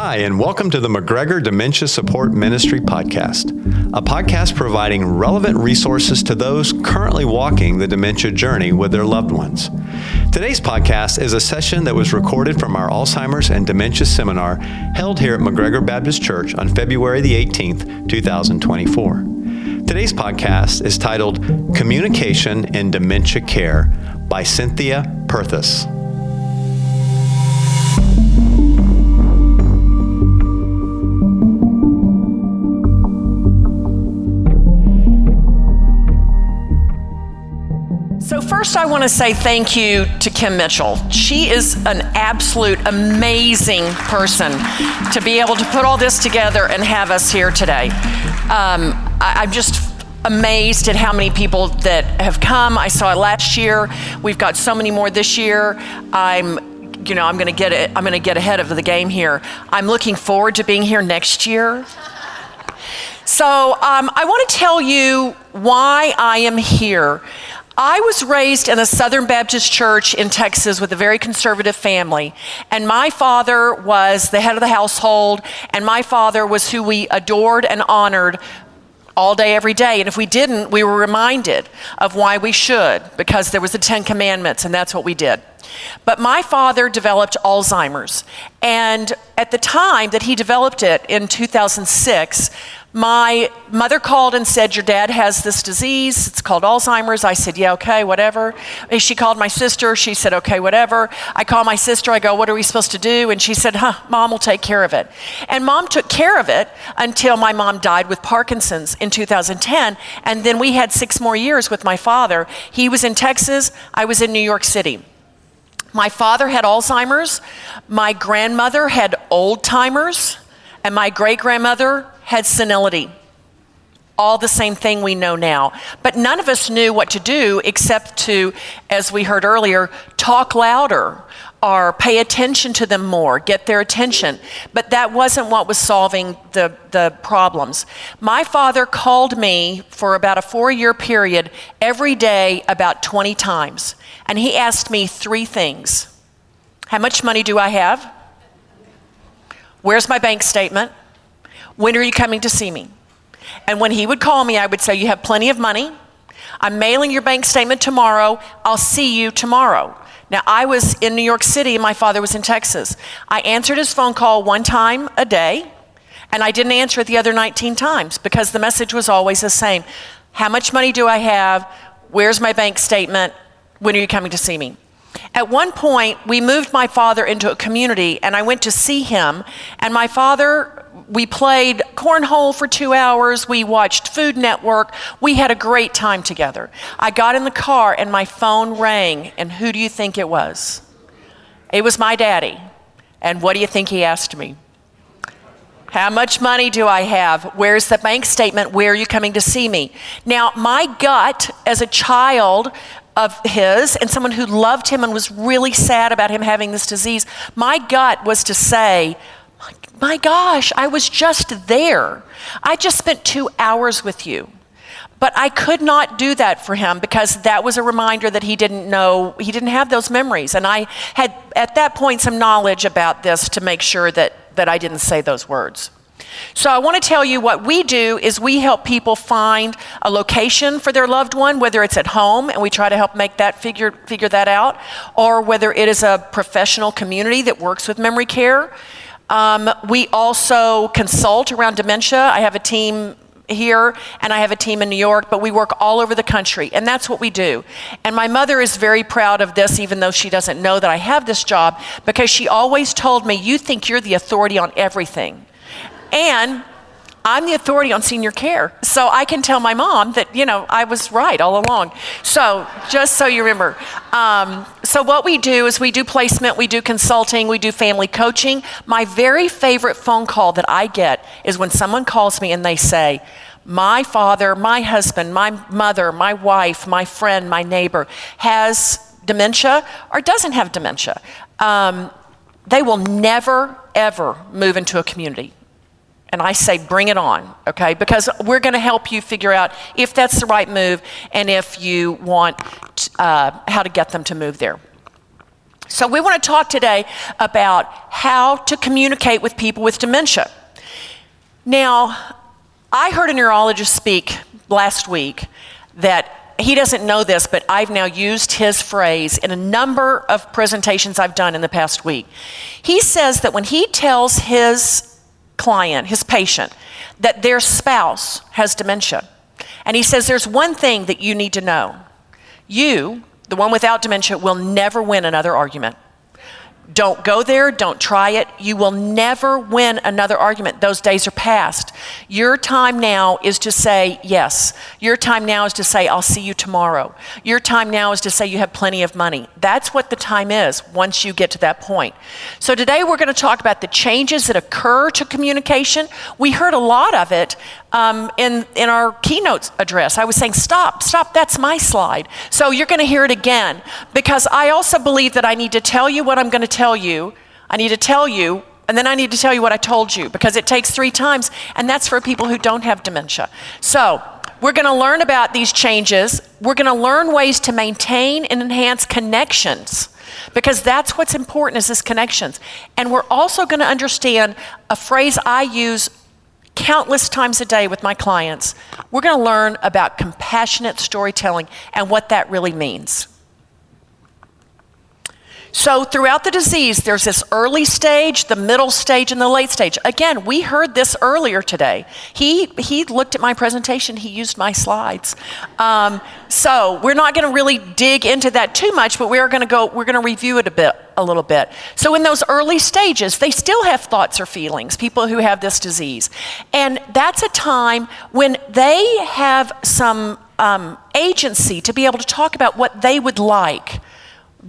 Hi, and welcome to the McGregor Dementia Support Ministry Podcast, a podcast providing relevant resources to those currently walking the dementia journey with their loved ones. Today's podcast is a session that was recorded from our Alzheimer's and Dementia Seminar held here at McGregor Baptist Church on February the 18th, 2024. Today's podcast is titled Communication in Dementia Care by Cynthia Hipp Perthuis. So first I want to say thank you to Kim Mitchell. She is an absolute amazing person to be able to put all this together and have us here today. I'm just amazed at how many people that have come. I saw it last year. We've got so many more this year. I'm going to get ahead of the game here. I'm looking forward to being here next year. So I want to tell you why I am here. I was raised in a Southern Baptist church in Texas with a very conservative family, and my father was the head of the household, and my father was who we adored and honored all day, every day. And if we didn't, we were reminded of why we should, because there was the 10 Commandments, and that's what we did. But my father developed Alzheimer's, and at the time that he developed it in 2006, my mother called and said, your dad has this disease, it's called Alzheimer's. I said, yeah, okay, whatever. And she called my sister, she said, okay, whatever. I called my sister, I go, what are we supposed to do? And she said, Mom will take care of it. And Mom took care of it until my mom died with Parkinson's in 2010. And then we had 6 more years with my father. He was in Texas, I was in New York City. My father had Alzheimer's, my grandmother had old-timers, and my great-grandmother had senility. All the same thing we know now. But none of us knew what to do except to, as we heard earlier, talk louder or pay attention to them more, get their attention. But that wasn't what was solving the problems. My father called me for about a 4-year period every day about 20 times. And he asked me 3 things. How much money do I have? Where's my bank statement? When are you coming to see me? And when he would call me, I would say, you have plenty of money. I'm mailing your bank statement tomorrow. I'll see you tomorrow. Now, I was in New York City and my father was in Texas. I answered his phone call 1 time a day, and I didn't answer it the other 19 times because the message was always the same. How much money do I have? Where's my bank statement? When are you coming to see me? At one point, we moved my father into a community, and I went to see him, and my father, we played cornhole for 2 hours, we watched Food Network, we had a great time together. I got in the car, and my phone rang, and who do you think it was? It was my daddy. And what do you think he asked me? How much money do I have? Where's the bank statement? Where are you coming to see me? Now, my gut as a child of his and someone who loved him and was really sad about him having this disease, my gut was to say, my gosh, I was just there. I just spent 2 hours with you. But I could not do that for him because that was a reminder that he didn't have those memories. And I had, at that point, some knowledge about this to make sure that I didn't say those words. So I want to tell you what we do is we help people find a location for their loved one, whether it's at home, and we try to help make that figure that out, or whether it is a professional community that works with memory care. We also consult around dementia. I have a team here and I have a team in New York, but we work all over the country, and that's what we do. And my mother is very proud of this, even though she doesn't know that I have this job, because she always told me, you think you're the authority on everything. And I'm the authority on senior care. So I can tell my mom that, I was right all along. So just so you remember. So what we do is we do placement, we do consulting, we do family coaching. My very favorite phone call that I get is when someone calls me and they say, my father, my husband, my mother, my wife, my friend, my neighbor has dementia or doesn't have dementia. They will never, ever move into a community. And I say, bring it on, okay? Because we're going to help you figure out if that's the right move and if you want how to get them to move there. So we want to talk today about how to communicate with people with dementia. Now, I heard a neurologist speak last week that he doesn't know this, but I've now used his phrase in a number of presentations I've done in the past week. He says that when he tells his client, his patient, that their spouse has dementia, and he says there's one thing that you need to know. You, the one without dementia, will never win another argument. Don't go there, don't try it. You will never win another argument. Those days are past. Your time now is to say yes. Your time now is to say, I'll see you tomorrow. Your time now is to say you have plenty of money. That's what the time is once you get to that point. So today we're going to talk about the changes that occur to communication. We heard a lot of it in our keynote address. I was saying, stop, that's my slide. So you're going to hear it again, because I also believe that I need to tell you what I'm going to tell you. I need to tell you, and then I need to tell you what I told you, because it takes 3 times, and that's for people who don't have dementia. So we're going to learn about these changes. We're going to learn ways to maintain and enhance connections, because that's what's important, is this connections. And we're also going to understand a phrase I use countless times a day with my clients. We're going to learn about compassionate storytelling and what that really means. So throughout the disease, there's this early stage, the middle stage, and the late stage. Again, we heard this earlier today. He looked at my presentation, he used my slides. So we're not going to really dig into that too much, but we're going to review it a little bit. So in those early stages, they still have thoughts or feelings, people who have this disease. And that's a time when they have some agency to be able to talk about what they would like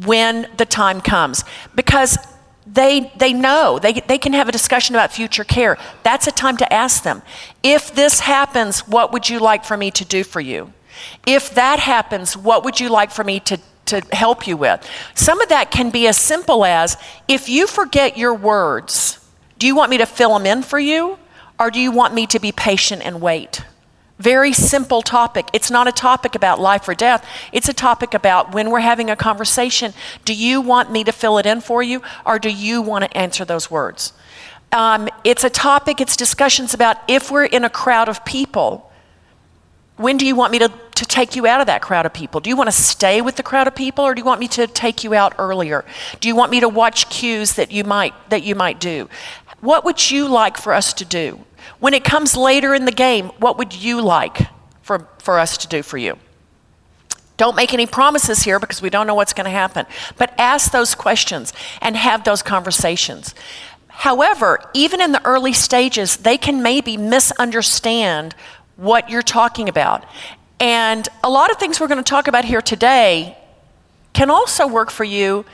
when the time comes, because they know they can have a discussion about future care. That's a time to ask them, if this happens, what would you like for me to do for you? If that happens, what would you like for me to help you with? Some of that can be as simple as, if you forget your words, do you want me to fill them in for you, or do you want me to be patient and wait? Very simple topic. It's not a topic about life or death. It's a topic about, when we're having a conversation, do you want me to fill it in for you, or do you want to answer those words? It's a topic, it's discussions about, if we're in a crowd of people, when do you want me to take you out of that crowd of people? Do you want to stay with the crowd of people, or do you want me to take you out earlier? Do you want me to watch cues that you might do? What would you like for us to do? When it comes later in the game, what would you like for us to do for you? Don't make any promises here, because we don't know what's going to happen. But ask those questions and have those conversations. However, even in the early stages, they can maybe misunderstand what you're talking about. And a lot of things we're going to talk about here today can also work for you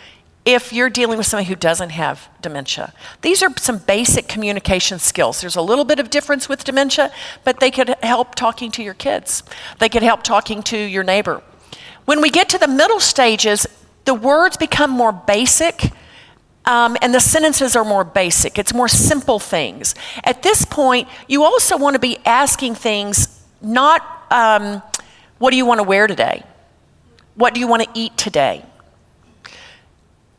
if you're dealing with somebody who doesn't have dementia. These are some basic communication skills. There's a little bit of difference with dementia, but they could help talking to your kids. They could help talking to your neighbor. When we get to the middle stages, the words become more basic, and the sentences are more basic. It's more simple things. At this point, you also want to be asking things, not what do you want to wear today? What do you want to eat today?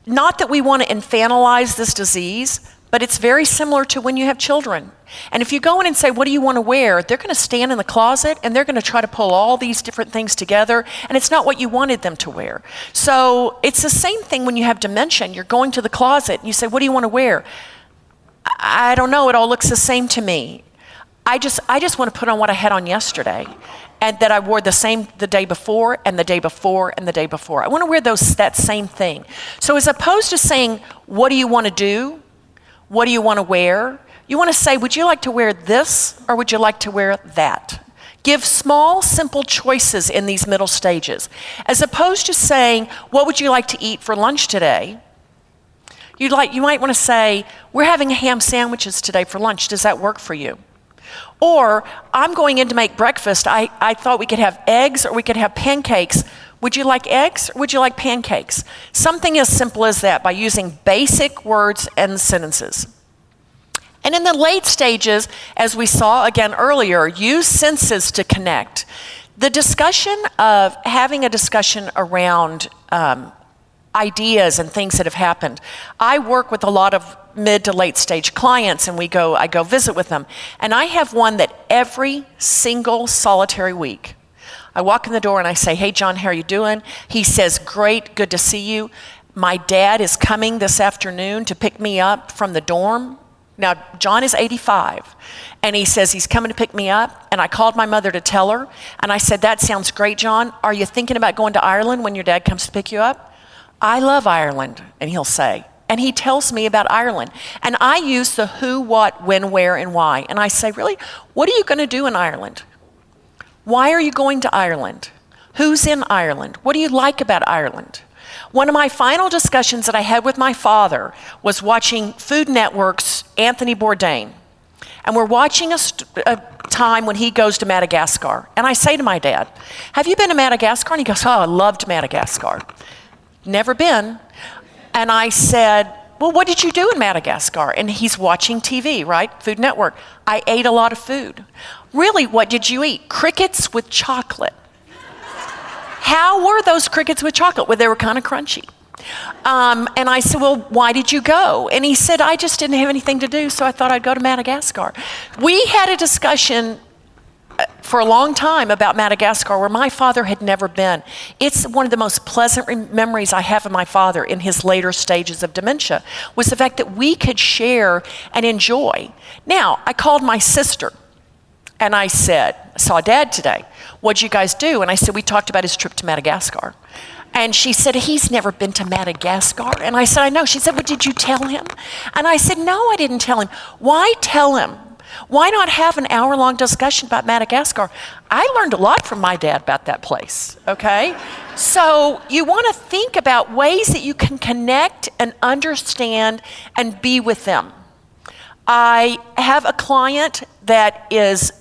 Not that we want to infantilize this disease, but it's very similar to when you have children. And if you go in and say, what do you want to wear? They're going to stand in the closet and they're going to try to pull all these different things together, and it's not what you wanted them to wear. So it's the same thing when you have dementia. You're going to the closet and you say, what do you want to wear? I don't know, it all looks the same to me. I just want to put on what I had on yesterday, and that I wore the same the day before and the day before and the day before. I want to wear that same thing. So as opposed to saying, what do you want to do? What do you want to wear? You want to say, would you like to wear this, or would you like to wear that? Give small, simple choices in these middle stages. As opposed to saying, what would you like to eat for lunch today? You might want to say, we're having ham sandwiches today for lunch. Does that work for you? Or, I'm going in to make breakfast. I thought we could have eggs or we could have pancakes. Would you like eggs or would you like pancakes? Something as simple as that, by using basic words and sentences. And in the late stages, as we saw again earlier, use senses to connect. The discussion of having a discussion around ideas and things that have happened. I work with a lot of mid to late stage clients, and I go visit with them. And I have one that every single solitary week, I walk in the door and I say, "Hey, John, how are you doing?" He says, "Great, good to see you. My dad is coming this afternoon to pick me up from the dorm." Now, John is 85, and he says he's coming to pick me up, and I called my mother to tell her, and I said, "That sounds great, John. Are you thinking about going to Ireland when your dad comes to pick you up?" "I love Ireland," and he'll say. And he tells me about Ireland. And I use the who, what, when, where, and why. And I say, "Really? What are you going to do in Ireland? Why are you going to Ireland? Who's in Ireland? What do you like about Ireland?" One of my final discussions that I had with my father was watching Food Network's Anthony Bourdain. And we're watching a time when he goes to Madagascar. And I say to my dad, "Have you been to Madagascar?" And he goes, "Oh, I loved Madagascar." "Never been." And I said, "Well, what did you do in Madagascar?" And he's watching TV, right? Food Network. "I ate a lot of food." "Really, what did you eat?" "Crickets with chocolate." "How were those crickets with chocolate?" "Well, they were kind of crunchy." And I said, "Well, why did you go?" And he said, "I just didn't have anything to do, so I thought I'd go to Madagascar." We had a discussion for a long time about Madagascar, where my father had never been. It's one of the most pleasant memories I have of my father in his later stages of dementia, was the fact that we could share and enjoy. Now, I called my sister, and I said, "I saw Dad today. What'd you guys do?" And I said, "We talked about his trip to Madagascar." And she said, "He's never been to Madagascar." And I said, "I know." She said, "Well, did you tell him?" And I said, "No, I didn't tell him." "Why tell him? Why not have an hour-long discussion about Madagascar?" I learned a lot from my dad about that place, okay? So you want to think about ways that you can connect and understand and be with them. I have a client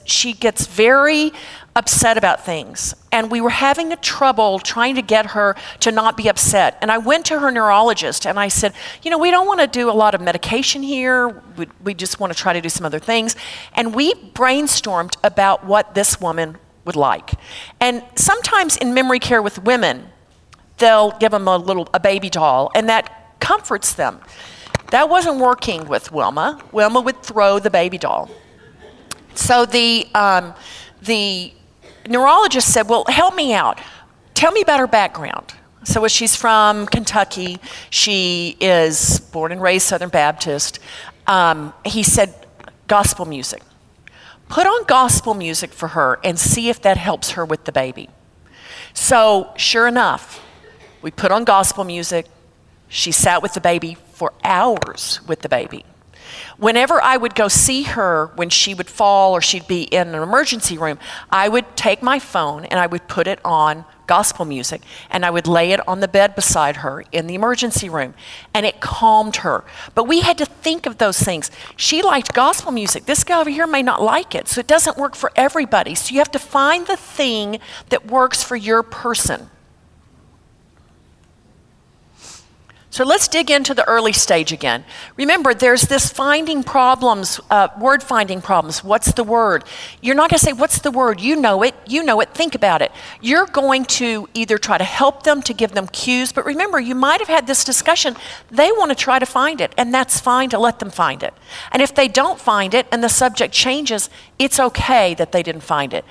she gets very upset about things. And we were having trouble trying to get her to not be upset. And I went to her neurologist and I said, "We don't want to do a lot of medication here. We just want to try to do some other things." And we brainstormed about what this woman would like. And sometimes in memory care with women, they'll give them a baby doll, and that comforts them. That wasn't working with Wilma. Wilma would throw the baby doll. So the neurologist said, "Well, help me out. Tell me about her background." So she's from Kentucky. She is born and raised Southern Baptist. He said, "Gospel music. Put on gospel music for her and see if that helps her with the baby." So sure enough, we put on gospel music. She sat with the baby for hours with the baby. Whenever I would go see her when she would fall or she'd be in an emergency room, I would take my phone and I would put it on gospel music and I would lay it on the bed beside her in the emergency room, and it calmed her. But we had to think of those things. She liked gospel music. This guy over here may not like it, so it doesn't work for everybody. So you have to find the thing that works for your person. So let's dig into the early stage again. Remember, there's this finding problems, word finding problems. What's the word? You're not going to say, "What's the word?" You know it. Think about it. You're going to either try to help them, to give them cues, but remember, you might have had this discussion. They want to try to find it, and that's fine to let them find it. And if they don't find it and the subject changes, it's okay that they didn't find it.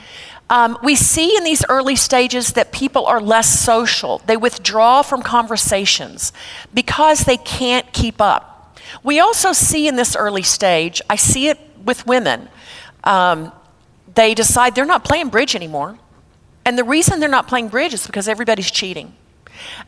We see in these early stages that people are less social. They withdraw from conversations because they can't keep up. We also see in this early stage, I see it with women, they decide they're not playing bridge anymore. And the reason they're not playing bridge is because everybody's cheating.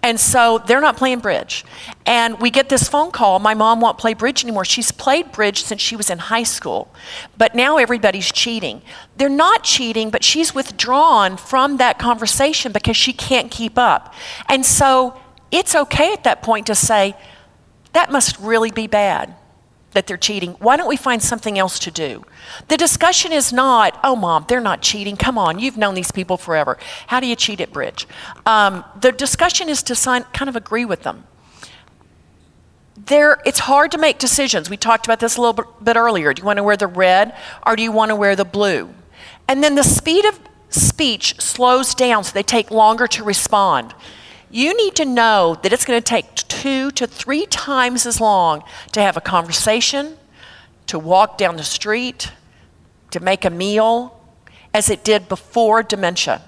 And so they're not playing bridge. And we get this phone call, "My mom won't play bridge anymore. She's played bridge since she was in high school, but now everybody's cheating." They're not cheating, but she's withdrawn from that conversation because she can't keep up. And so it's okay at that point to say, "That must really be bad that they're cheating. Why don't we find something else to do?" The discussion is not, "Oh, Mom, they're not cheating. Come on, you've known these people forever. How do you cheat at bridge?" The discussion is to kind of agree with them. It's hard to make decisions. We talked about this a little bit earlier. Do you want to wear the red or do you want to wear the blue? And then the speed of speech slows down, so they take longer to respond. You need to know that it's going to take 2 to 3 times as long to have a conversation, to walk down the street, to make a meal, as it did before dementia.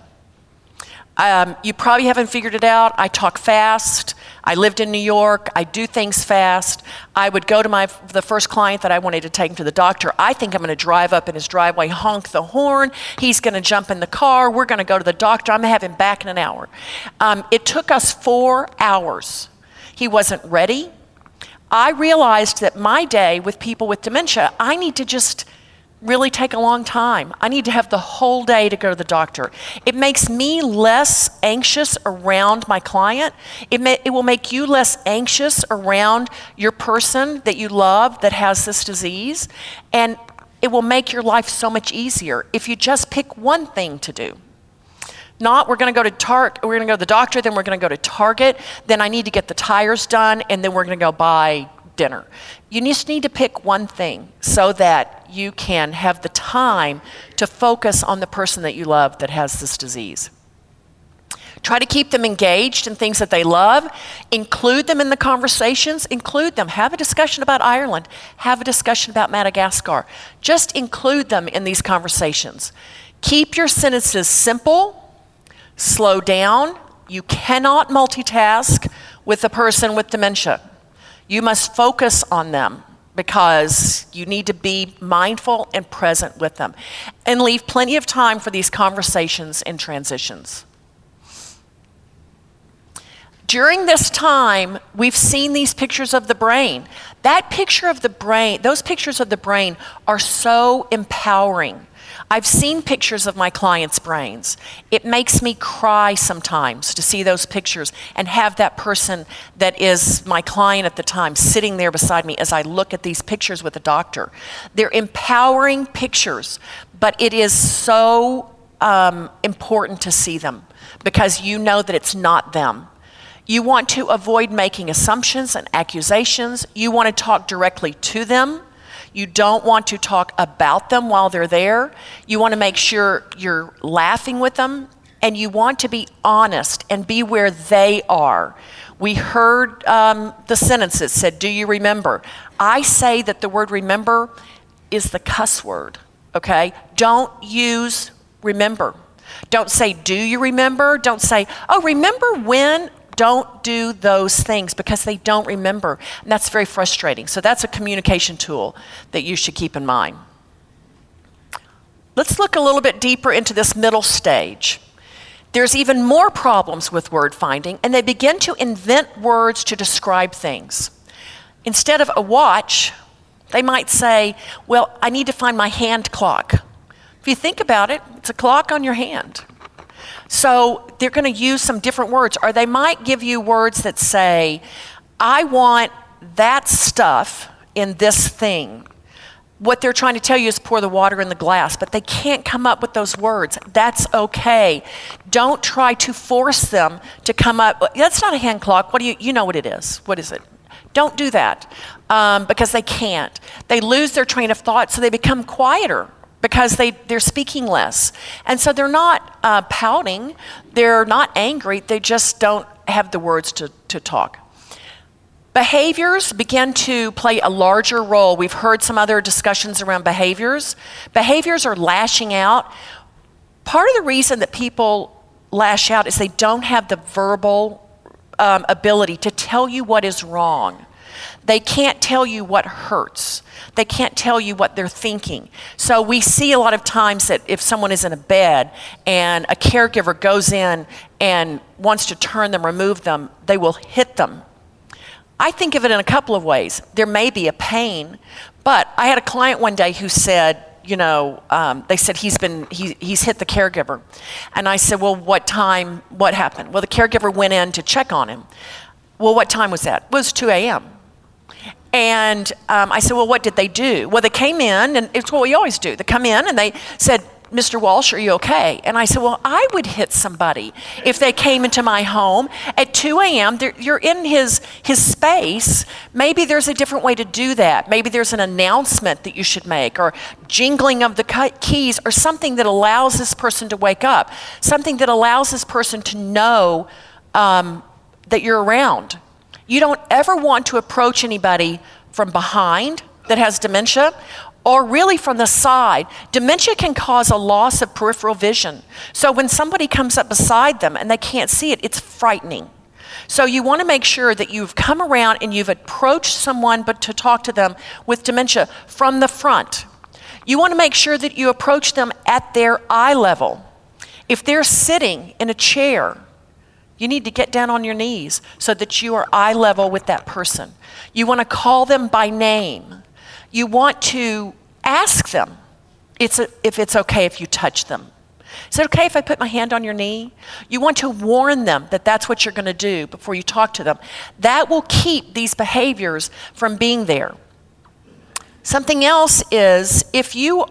You probably haven't figured it out. I talk fast. I lived in New York. I do things fast. I would go to the first client that I wanted to take him to the doctor. I think I'm going to drive up in his driveway, honk the horn. He's going to jump in the car. We're going to go to the doctor. I'm going to have him back in an hour. It took us 4 hours. He wasn't ready. I realized that my day with people with dementia, I need to just really take a long time. I need to have the whole day to go to the doctor. It makes me less anxious around my client. It will make you less anxious around your person that you love that has this disease. And it will make your life so much easier if you just pick one thing to do. Not we're going to go to the doctor, then we're going to go to Target, then I need to get the tires done, and then we're going to go buy dinner. You just need to pick one thing so that you can have the time to focus on the person that you love that has this disease. Try to keep them engaged in things that they love. Include them in the conversations. Include them. Have a discussion about Ireland. Have a discussion about Madagascar. Just include them in these conversations. Keep your sentences simple. Slow down. You cannot multitask with a person with dementia. You must focus on them because you need to be mindful and present with them. And leave plenty of time for these conversations and transitions. During this time, we've seen these pictures of the brain. That picture of the brain, those pictures of the brain are so empowering. I've seen pictures of my clients' brains. It makes me cry sometimes to see those pictures and have that person that is my client at the time sitting there beside me as I look at these pictures with the doctor. They're empowering pictures, but it is so important to see them because you know that it's not them. You want to avoid making assumptions and accusations. You want to talk directly to them. You don't want to talk about them while they're there. You want to make sure you're laughing with them, and you want to be honest and be where they are. We heard the sentence that said, "Do you remember?" I say that the word remember is the cuss word, okay? Don't use remember. Don't say, "Do you remember?" Don't say, "Oh, remember when?" Don't do those things because they don't remember. And that's very frustrating. So that's a communication tool that you should keep in mind. Let's look a little bit deeper into this middle stage. There's even more problems with word finding, and they begin to invent words to describe things. Instead of a watch, they might say, "Well, I need to find my hand clock." If you think about it, it's a clock on your hand. So they're going to use some different words, or they might give you words that say, "I want that stuff in this thing." What they're trying to tell you is pour the water in the glass, but they can't come up with those words. That's okay. Don't try to force them to come up. "That's not a hand clock. What do you know what it is? What is it?" Don't do that because they can't. They lose their train of thought, so they become quieter because they're speaking less. And so they're not pouting, they're not angry, they just don't have the words to talk. Behaviors begin to play a larger role. We've heard some other discussions around behaviors. Behaviors are lashing out. Part of the reason that people lash out is they don't have the verbal ability to tell you what is wrong. They can't tell you what hurts. They can't tell you what they're thinking. So we see a lot of times that if someone is in a bed and a caregiver goes in and wants to turn them, remove them, they will hit them. I think of it in a couple of ways. There may be a pain, but I had a client one day who said, they said he's hit the caregiver. And I said, "Well, what happened?" Well, the caregiver went in to check on him. Well, what time was that? It was 2 a.m. And I said, "Well, what did they do?" Well, they came in, and it's what we always do. They come in and they said, "Mr. Walsh, are you okay?" And I said, "Well, I would hit somebody if they came into my home at 2 a.m. You're in his space. Maybe there's a different way to do that. Maybe there's an announcement that you should make, or jingling of the keys, or something that allows this person to wake up, something that allows this person to know that you're around. You don't ever want to approach anybody from behind that has dementia, or really from the side. Dementia can cause a loss of peripheral vision. So when somebody comes up beside them and they can't see it, it's frightening. So you want to make sure that you've come around and you've approached someone but to talk to them with dementia from the front. You want to make sure that you approach them at their eye level. If they're sitting in a chair, you need to get down on your knees so that you are eye level with that person. You want to call them by name. You want to ask them if it's okay if you touch them. Is it okay if I put my hand on your knee? You want to warn them that that's what you're going to do before you talk to them. That will keep these behaviors from being there. Something else is if your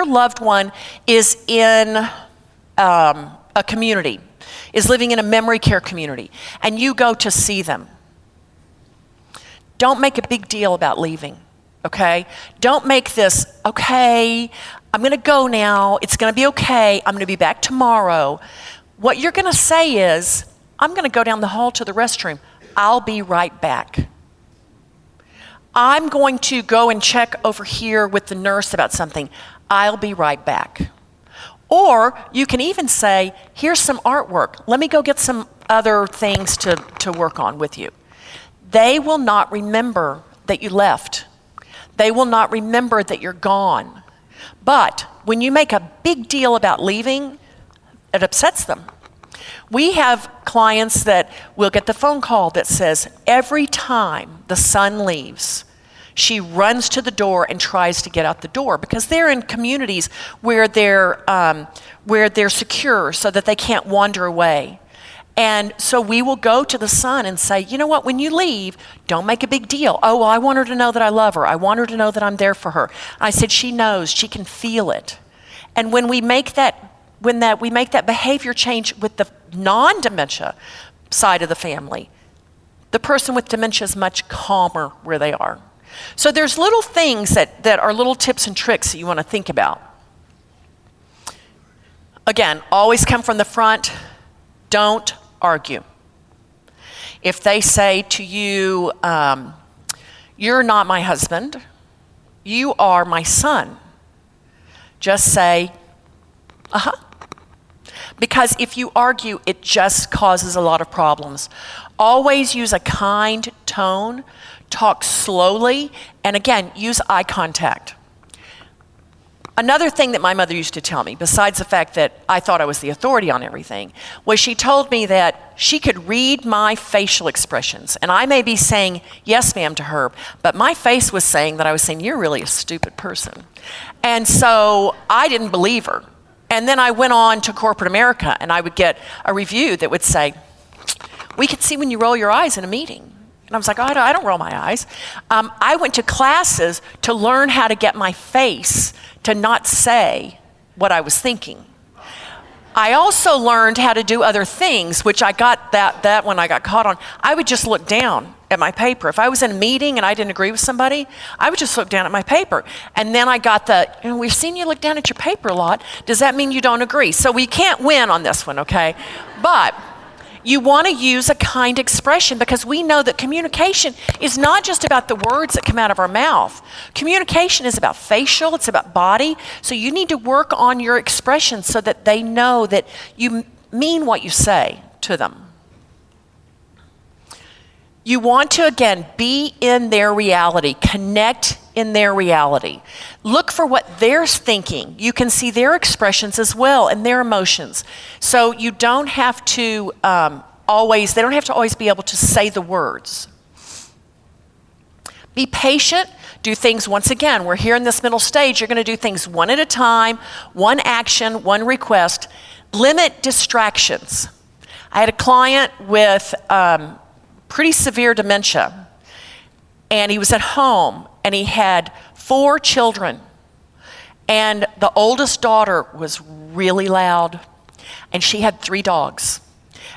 loved one is in a community, is living in a memory care community, and you go to see them, don't make a big deal about leaving. Okay? Don't make this, okay, I'm going to go now. It's going to be okay. I'm going to be back tomorrow. What you're going to say is, I'm going to go down the hall to the restroom. I'll be right back. I'm going to go and check over here with the nurse about something. I'll be right back. Or you can even say, here's some artwork. Let me go get some other things to work on with you. They will not remember that you left. They will not remember that you're gone. But when you make a big deal about leaving, it upsets them. We have clients that will get the phone call that says, every time the son leaves, she runs to the door and tries to get out the door because they're in communities where they're secure so that they can't wander away. And so we will go to the son and say, you know what, when you leave, don't make a big deal. Oh, well, I want her to know that I love her. I want her to know that I'm there for her. And I said, she knows, she can feel it. And when we make that behavior change with the non-dementia side of the family, the person with dementia is much calmer where they are. So there's little things that are little tips and tricks that you want to think about. Again, always come from the front. Don't argue. If they say to you, you're not my husband, you are my son, just say, Because if you argue, it just causes a lot of problems. Always use a kind tone, talk slowly, and again, use eye contact. Another thing that my mother used to tell me, besides the fact that I thought I was the authority on everything, was she told me that she could read my facial expressions. And I may be saying, yes, ma'am, to her, but my face was saying that I was saying, you're really a stupid person. And so I didn't believe her. And then I went on to corporate America, and I would get a review that would say, we could see when you roll your eyes in a meeting. And I was like, oh, I don't roll my eyes. I went to classes to learn how to get my face to not say what I was thinking. I also learned how to do other things, which I got that when I got caught on. I would just look down at my paper. If I was in a meeting and I didn't agree with somebody, I would just look down at my paper. And then I got we've seen you look down at your paper a lot. Does that mean you don't agree? So we can't win on this one, okay? But you want to use a kind expression because we know that communication is not just about the words that come out of our mouth. Communication is about facial, it's about body. So you need to work on your expressions so that they know that you mean what you say to them. You want to, again, be in their reality, connect in their reality. Look for what they're thinking. You can see their expressions as well and their emotions. So you don't have to they don't have to always be able to say the words. Be patient. Do things once again. We're here in this middle stage. You're going to do things one at a time, one action, one request. Limit distractions. I had a client with pretty severe dementia, and he was at home, and he had 4 children, and the oldest daughter was really loud, and she had 3 dogs.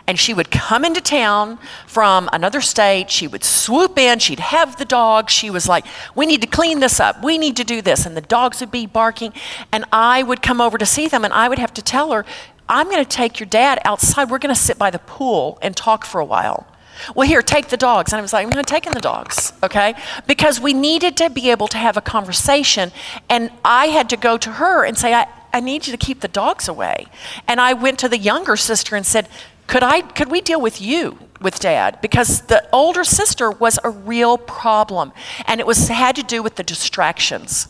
And she would come into town from another state, she would swoop in, she'd have the dog, she was like, we need to clean this up, we need to do this, and the dogs would be barking, and I would come over to see them, and I would have to tell her, I'm going to take your dad outside, we're going to sit by the pool and talk for a while. Well, here, take the dogs. And I was like, I'm not taking the dogs, okay? Because we needed to be able to have a conversation, and I had to go to her and say, I need you to keep the dogs away. And I went to the younger sister and said, could we deal with you, with Dad? Because the older sister was a real problem, and it had to do with the distractions.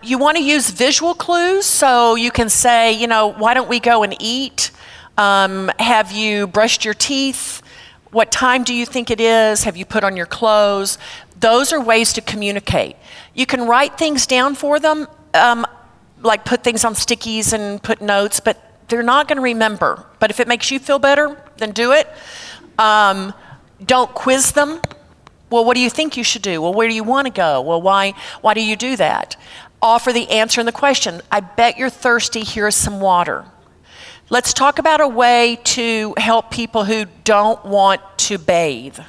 You want to use visual clues, so you can say, why don't we go and eat? Have you brushed your teeth? What time do you think it is? Have you put on your clothes? Those are ways to communicate. You can write things down for them, like put things on stickies and put notes, but they're not going to remember. But if it makes you feel better, then do it. Don't quiz them. Well, what do you think you should do? Well, where do you want to go? Well, why do you do that? Offer the answer in the question. I bet you're thirsty. Here's some water. Let's talk about a way to help people who don't want to bathe.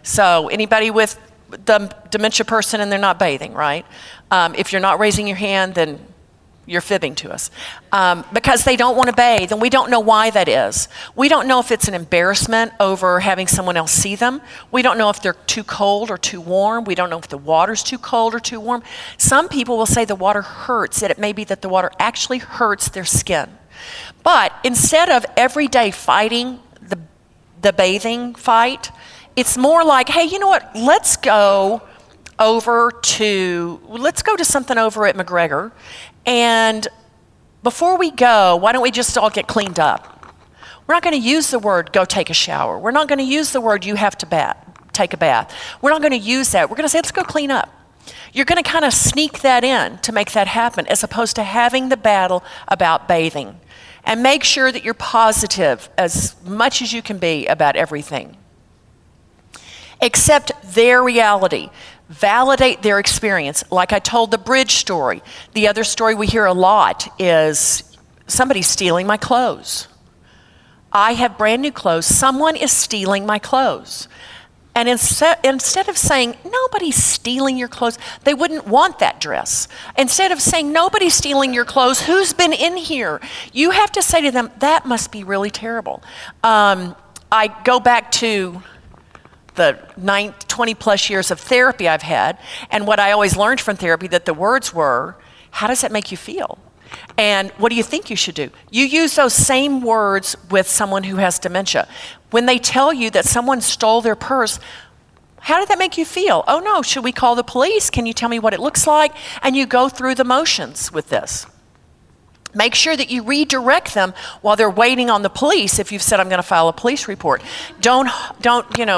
So anybody with the dementia person and they're not bathing, right? If you're not raising your hand, then you're fibbing to us. Because they don't want to bathe, and we don't know why that is. We don't know if it's an embarrassment over having someone else see them. We don't know if they're too cold or too warm. We don't know if the water's too cold or too warm. Some people will say the water hurts, that it may be that the water actually hurts their skin. But instead of every day fighting the bathing fight, it's more like, hey, you know what, let's go to something over at McGregor, and before we go, why don't we just all get cleaned up? We're not going to use the word go take a shower. We're not going to use the word you have to take a bath. We're not going to use that. We're going to say let's go clean up. You're going to kind of sneak that in to make that happen, as opposed to having the battle about bathing. And make sure that you're positive as much as you can be about everything. Accept their reality. Validate their experience. Like I told the bridge story. The other story we hear a lot is somebody's stealing my clothes. I have brand new clothes. Someone is stealing my clothes. And instead of saying, nobody's stealing your clothes, they wouldn't want that dress. Instead of saying, nobody's stealing your clothes, who's been in here? You have to say to them, that must be really terrible. I go back to the 20 plus years of therapy I've had, and what I always learned from therapy, that the words were, how does that make you feel? And what do you think you should do? You use those same words with someone who has dementia. When they tell you that someone stole their purse, how did that make you feel? Oh no, should we call the police? Can you tell me what it looks like? And you go through the motions with this. Make sure that you redirect them while they're waiting on the police. If you've said, I'm going to file a police report, don't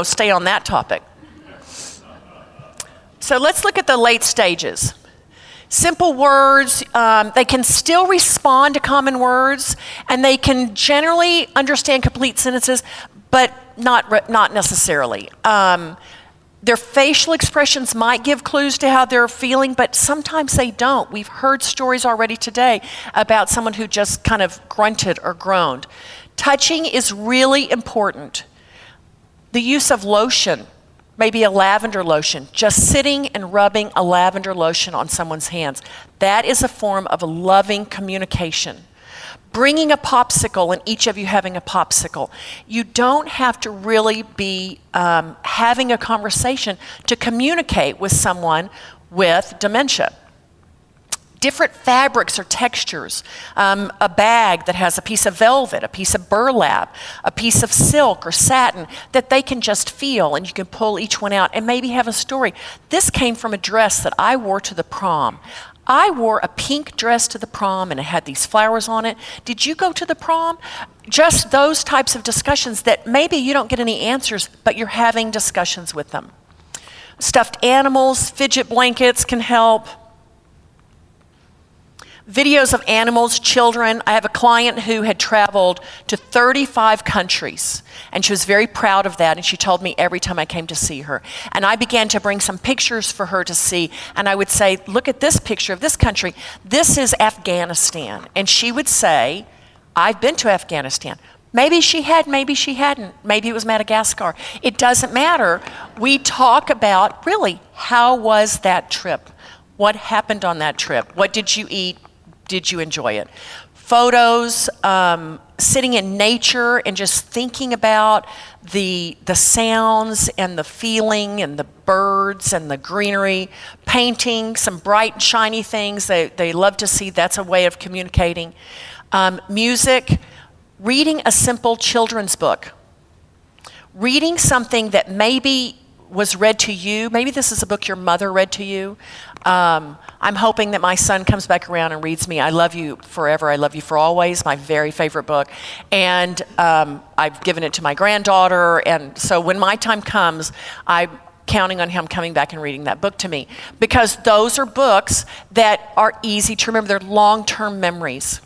stay on that topic. So let's look at the late stages. Simple words, they can still respond to common words, and they can generally understand complete sentences, but not necessarily. Their facial expressions might give clues to how they're feeling, but sometimes they don't. We've heard stories already today about someone who just kind of grunted or groaned. Touching is really important. The use of lotion, maybe a lavender lotion, just sitting and rubbing a lavender lotion on someone's hands. That is a form of a loving communication. Bringing a popsicle and each of you having a popsicle. You don't have to really be having a conversation to communicate with someone with dementia. Different fabrics or textures, a bag that has a piece of velvet, a piece of burlap, a piece of silk or satin that they can just feel, and you can pull each one out and maybe have a story. This came from a dress that I wore to the prom. I wore a pink dress to the prom and it had these flowers on it. Did you go to the prom? Just those types of discussions that maybe you don't get any answers, but you're having discussions with them. Stuffed animals, fidget blankets can help. Videos of animals, children. I have a client who had traveled to 35 countries, and she was very proud of that, and she told me every time I came to see her. And I began to bring some pictures for her to see, and I would say, look at this picture of this country. This is Afghanistan. And she would say, I've been to Afghanistan. Maybe she had, maybe she hadn't. Maybe it was Madagascar. It doesn't matter. We talk about, really, how was that trip? What happened on that trip? What did you eat? Did you enjoy it? photos, sitting in nature and just thinking about the sounds and the feeling and the birds and the greenery, painting some bright, shiny things they love to see. That's a way of communicating. Music, reading a simple children's book, reading something that maybe was read to you. Maybe this is a book your mother read to you. I'm hoping that my son comes back around and reads me I Love You Forever, I Love You for Always, my very favorite book. And I've given it to my granddaughter. And so when my time comes, I'm counting on him coming back and reading that book to me. Because those are books that are easy to remember. They're long-term memories.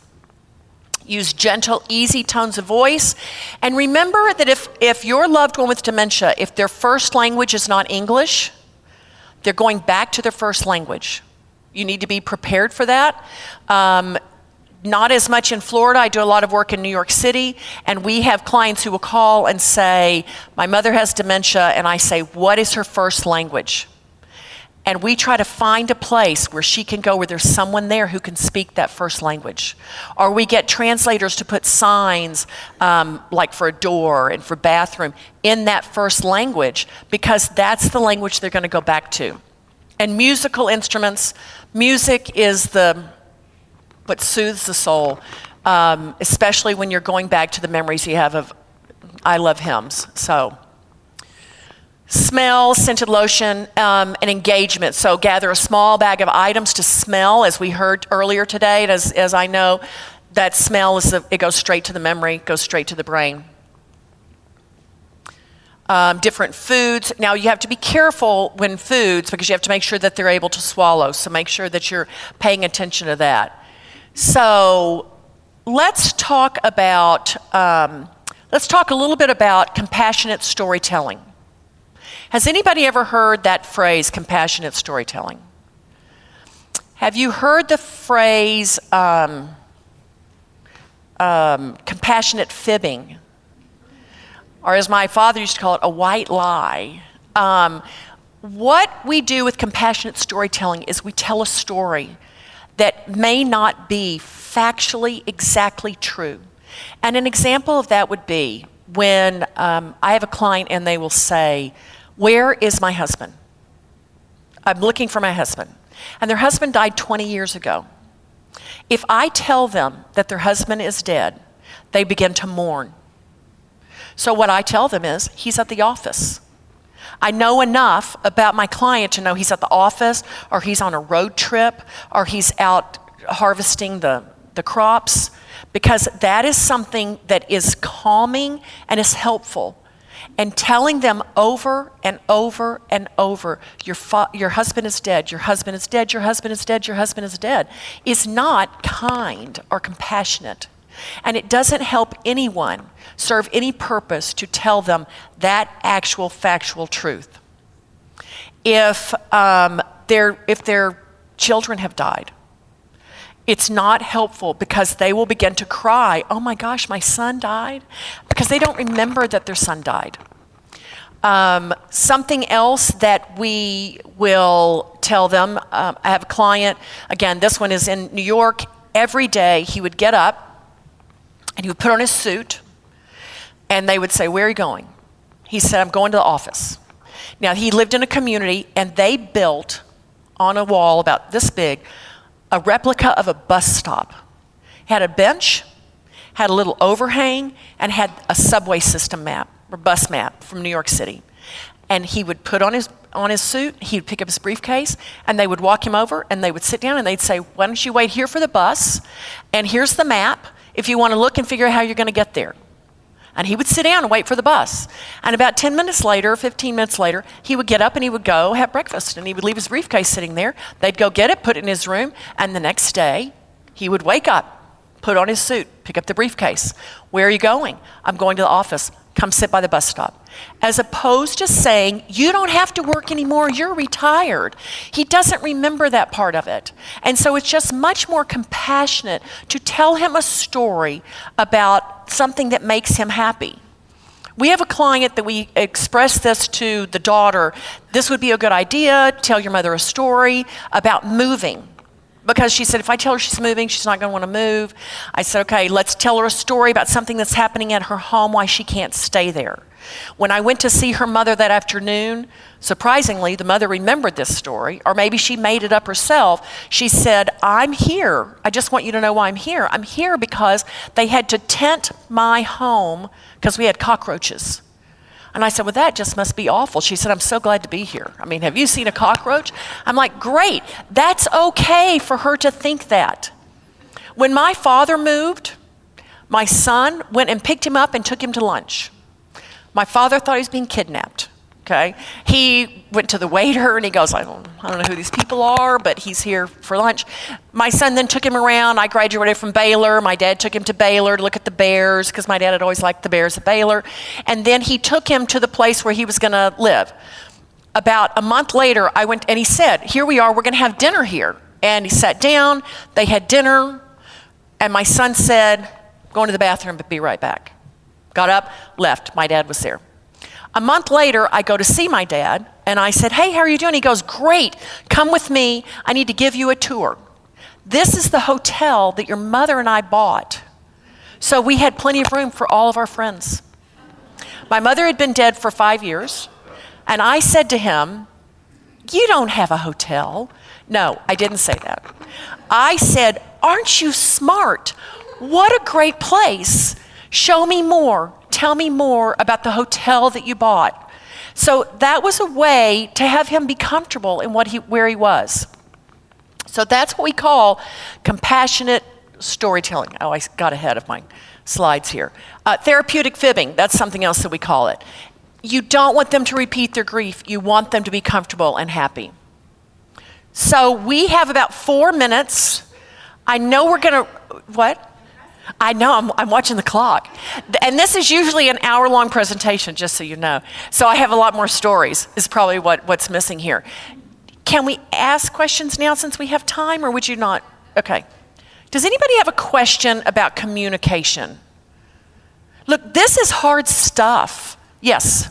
Use gentle, easy tones of voice. And remember that if your loved one with dementia, if their first language is not English, they're going back to their first language. You need to be prepared for that. Not as much in Florida. I do a lot of work in New York City, and we have clients who will call and say, my mother has dementia, and I say, what is her first language? And we try to find a place where she can go where there's someone there who can speak that first language. Or we get translators to put signs, like for a door and for bathroom, in that first language, because that's the language they're going to go back to. And musical instruments, music is what soothes the soul, especially when you're going back to the memories you have of I love hymns. So. Smell, scented lotion, and engagement. So gather a small bag of items to smell, as we heard earlier today. And as I know, that smell it goes straight to the memory, goes straight to the brain. Different foods. Now you have to be careful when foods, because you have to make sure that they're able to swallow. So make sure that you're paying attention to that. So let's talk a little bit about compassionate storytelling. Has anybody ever heard that phrase, compassionate storytelling? Have you heard the phrase compassionate fibbing? Or as my father used to call it, a white lie. What we do with compassionate storytelling is we tell a story that may not be factually exactly true. And an example of that would be when I have a client and they will say, where is my husband? I'm looking for my husband. And their husband died 20 years ago. If I tell them that their husband is dead, they begin to mourn. So what I tell them is, he's at the office. I know enough about my client to know he's at the office, or he's on a road trip, or he's out harvesting the crops, because that is something that is calming and is helpful. And telling them over and over and over, your husband is dead, your husband is dead, your husband is dead, your husband is dead, is not kind or compassionate. And it doesn't help anyone serve any purpose to tell them that actual factual truth. If their children have died, it's not helpful, because they will begin to cry, oh my gosh, my son died, because they don't remember that their son died. Something else that we will tell them, I have a client, again, this one is in New York. Every day he would get up and he would put on his suit, and they would say, where are you going? He said, I'm going to the office. Now, he lived in a community, and they built on a wall about this big a replica of a bus stop. Had a bench, had a little overhang, and had a subway system map, or bus map from New York City. And he would put on his suit, he would pick up his briefcase, and they would walk him over, and they would sit down, and they'd say, why don't you wait here for the bus, and here's the map, if you want to look and figure out how you're going to get there. And he would sit down and wait for the bus. And about 10 minutes later, 15 minutes later, he would get up and he would go have breakfast. And he would leave his briefcase sitting there. They'd go get it, put it in his room. And the next day, he would wake up, put on his suit, pick up the briefcase. Where are you going? I'm going to the office. Come sit by the bus stop. As opposed to saying, you don't have to work anymore, you're retired. He doesn't remember that part of it. And so it's just much more compassionate to tell him a story about something that makes him happy. We have a client that we expressed this to the daughter. This would be a good idea, tell your mother a story about moving. because she said, if I tell her she's moving, she's not going to want to move. I said, okay, let's tell her a story about something that's happening at her home, why she can't stay there. When I went to see her mother that afternoon, surprisingly, the mother remembered this story, or maybe she made it up herself. She said, I'm here. I just want you to know why I'm here. I'm here because they had to tent my home because we had cockroaches. And I said, well, that just must be awful. She said, I'm so glad to be here. I mean, have you seen a cockroach? I'm like, great. That's okay for her to think that. When my father moved, my son went and picked him up and took him to lunch. My father thought he was being kidnapped, okay? He went to the waiter and he goes, I don't know who these people are, but he's here for lunch. My son then took him around. I graduated from Baylor. My dad took him to Baylor to look at the bears because my dad had always liked the bears at Baylor. And then he took him to the place where he was going to live. About a month later, I went and he said, here we are, we're going to have dinner here. And he sat down, they had dinner, and my son said, going to the bathroom, but be right back. Got up, left. My dad was there. A month later, I go to see my dad, and I said, hey, how are you doing? He goes, great. Come with me. I need to give you a tour. This is the hotel that your mother and I bought. So we had plenty of room for all of our friends. My mother had been dead for 5 years, and I said to him, you don't have a hotel. No, I didn't say that. I said, aren't you smart? What a great place. Show me more. Tell me more about the hotel that you bought. So that was a way to have him be comfortable in where he was. So that's what we call compassionate storytelling. Oh, I got ahead of my slides here. Therapeutic fibbing, that's something else that we call it. You don't want them to repeat their grief. You want them to be comfortable and happy. So we have about 4 minutes. I know we're going to, what? I know, I'm watching the clock. And this is usually an hour-long presentation, just so you know. So I have a lot more stories, is probably what's missing here. Can we ask questions now since we have time, or would you not? Okay. Does anybody have a question about communication? Look, this is hard stuff. Yes.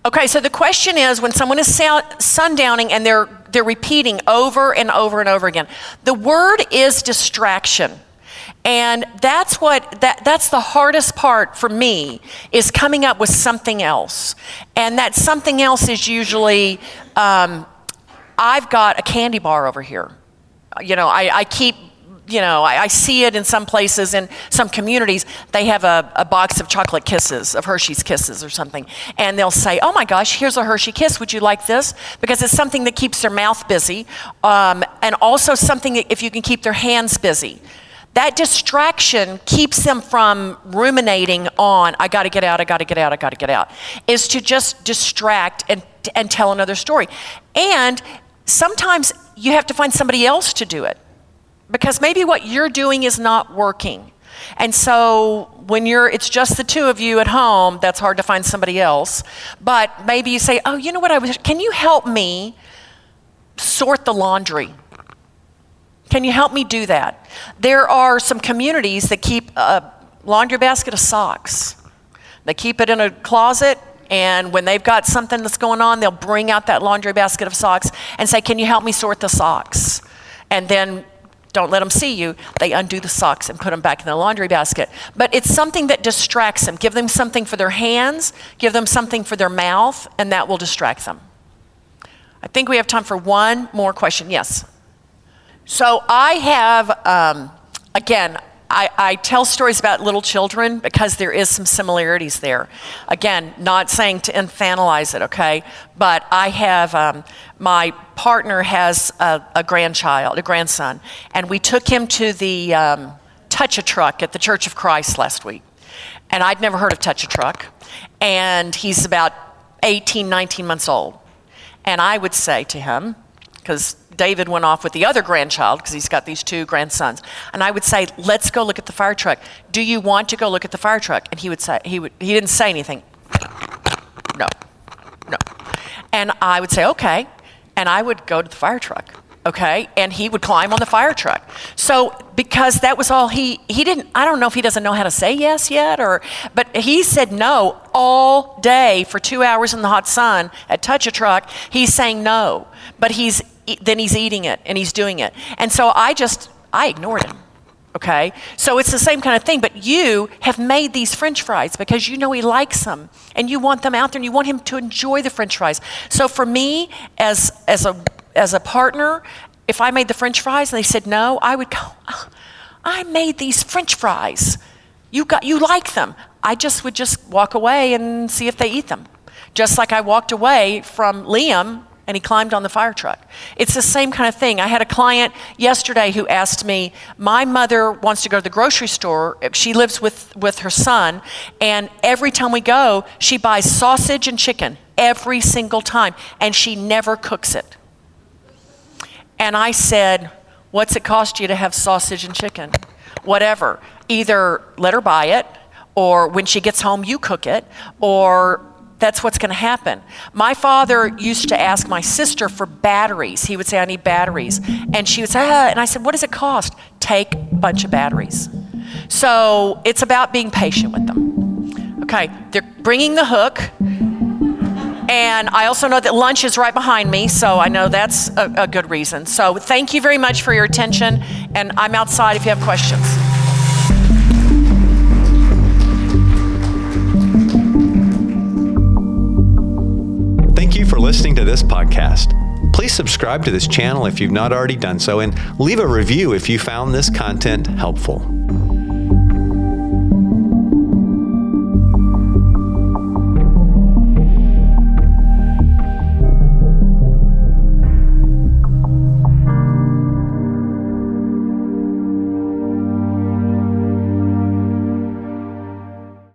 Okay, so the question is, when someone is sundowning and they're repeating over and over and over again, the word is distraction. And that's the hardest part for me, is coming up with something else. And that something else is usually, I've got a candy bar over here. You know, I keep, you know, I see it in some places, in some communities, they have a box of chocolate kisses, of Hershey's Kisses or something. And they'll say, oh my gosh, here's a Hershey Kiss, would you like this? Because it's something that keeps their mouth busy, and also something that if you can keep their hands busy. That distraction keeps them from ruminating on, I gotta get out, I gotta get out, I gotta get out, is to just distract and tell another story. And sometimes you have to find somebody else to do it, because maybe what you're doing is not working. And so when it's just the two of you at home, that's hard to find somebody else. But maybe you say, oh, you know what, can you help me sort the laundry? Can you help me do that? There are some communities that keep a laundry basket of socks. They keep it in a closet, and when they've got something that's going on, they'll bring out that laundry basket of socks and say, can you help me sort the socks? And then don't let them see you. They undo the socks and put them back in the laundry basket. But it's something that distracts them. Give them something for their hands, give them something for their mouth, and that will distract them. I think we have time for one more question. Yes? So I have, again, I tell stories about little children because there is some similarities there. Again, not saying to infantilize it, okay? But I have, my partner has a grandson, and we took him to the Touch-A-Truck at the Church of Christ last week. And I'd never heard of Touch-A-Truck. And he's about 18, 19 months old. And I would say to him, because David went off with the other grandchild because he's got these two grandsons. And I would say, let's go look at the fire truck. Do you want to go look at the fire truck? And he would say, he didn't say anything. No. And I would say, okay. And I would go to the fire truck, okay? And he would climb on the fire truck. So because that was all he didn't, I don't know if he doesn't know how to say yes yet, but he said no all day for 2 hours in the hot sun at Touch-A-Truck. He's saying no, but he's then he's eating it and he's doing it. And so I ignored him. Okay, so it's the same kind of thing, but you have made these French fries because you know he likes them and you want them out there and you want him to enjoy the French fries. So for me, as a partner, if I made the French fries and they said no, I would go, oh, I made these French fries. You like them. I would just walk away and see if they eat them. Just like I walked away from Liam and he climbed on the fire truck. It's the same kind of thing. I had a client yesterday who asked me, my mother wants to go to the grocery store. She lives with her son, and every time we go, she buys sausage and chicken every single time, and she never cooks it. And I said, what's it cost you to have sausage and chicken? Whatever. Either let her buy it, or when she gets home, you cook it, or that's what's going to happen. My father used to ask my sister for batteries. He would say, I need batteries. And she would say, and I said, what does it cost? Take a bunch of batteries. So it's about being patient with them. Okay, they're bringing the hook. And I also know that lunch is right behind me, so I know that's a good reason. So thank you very much for your attention. And I'm outside if you have questions. Thank you for listening to this podcast. Please subscribe to this channel if you've not already done so, and leave a review if you found this content helpful.